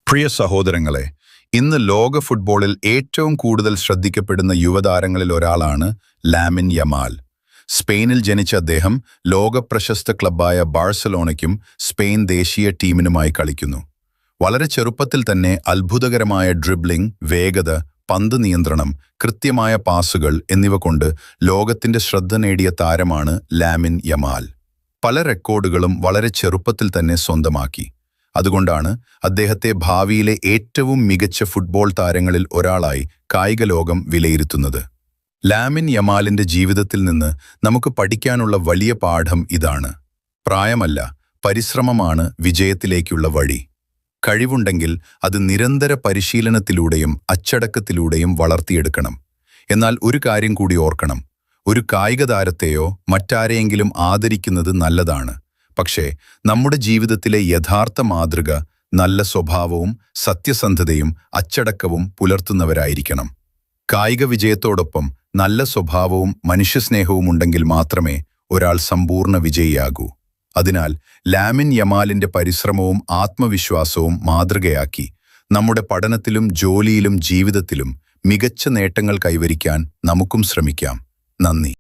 പ്രിയ സഹോദരങ്ങളെ, ഇന്ന് ലോക ഫുട്ബോളിൽ ഏറ്റവും കൂടുതൽ ശ്രദ്ധിക്കപ്പെടുന്ന യുവതാരങ്ങളിൽ ഒരാളാണ് ലാമിൻ യമാൽ. സ്പെയിനിൽ ജനിച്ച അദ്ദേഹം ലോകപ്രശസ്ത ക്ലബ്ബായ ബാഴ്സലോണയ്ക്കും സ്പെയിൻ ദേശീയ ടീമിനുമായി കളിക്കുന്നു. വളരെ ചെറുപ്പത്തിൽ തന്നെ അത്ഭുതകരമായ ഡ്രിബ്ലിംഗ്, വേഗത, പന്ത് നിയന്ത്രണം, കൃത്യമായ പാസുകൾ എന്നിവ കൊണ്ട് ലോകത്തിന്റെ ശ്രദ്ധ നേടിയ താരമാണ് ലാമിൻ യമാൽ. പല റെക്കോർഡുകളും വളരെ ചെറുപ്പത്തിൽ തന്നെ സ്വന്തമാക്കി. അതുകൊണ്ടാണ് അദ്ദേഹത്തെ ഭാവിയിലെ ഏറ്റവും മികച്ച ഫുട്ബോൾ താരങ്ങളിൽ ഒരാളായി കായിക ലോകം വിലയിരുത്തുന്നത്. ലാമിൻ യമാലിന്റെ ജീവിതത്തിൽ നിന്ന് നമുക്ക് പഠിക്കാനുള്ള വലിയ പാഠം ഇതാണ്: പ്രായമല്ല, പരിശ്രമമാണ് വിജയത്തിലേക്കുള്ള വഴി. കഴിവുണ്ടെങ്കിൽ അത് നിരന്തര പരിശീലനത്തിലൂടെയും അച്ചടക്കത്തിലൂടെയും വളർത്തിയെടുക്കണം. എന്നാൽ ഒരു കാര്യം കൂടി ഓർക്കണം: ഒരു കായിക താരത്തെയോ മറ്റാരെയെങ്കിലും ആദരിക്കുന്നത് നല്ലതാണ്, പക്ഷേ നമ്മുടെ ജീവിതത്തിലെ യഥാർത്ഥ മാതൃക നല്ല സ്വഭാവവും സത്യസന്ധതയും അച്ചടക്കവും പുലർത്തുന്നവരായിരിക്കണം. കായിക വിജയത്തോടൊപ്പം നല്ല സ്വഭാവവും മനുഷ്യസ്നേഹവും ഉണ്ടെങ്കിൽ മാത്രമേ ഒരാൾ സമ്പൂർണ്ണ വിജയിയാകൂ. അതിനാൽ ലാമിൻ യമാലിന്റെ പരിശ്രമവും ആത്മവിശ്വാസവും മാതൃകയാക്കി നമ്മുടെ പഠനത്തിലും ജോലിയിലും ജീവിതത്തിലും മികച്ച നേട്ടങ്ങൾ കൈവരിക്കാൻ നമുക്കും ശ്രമിക്കാം. നന്ദി.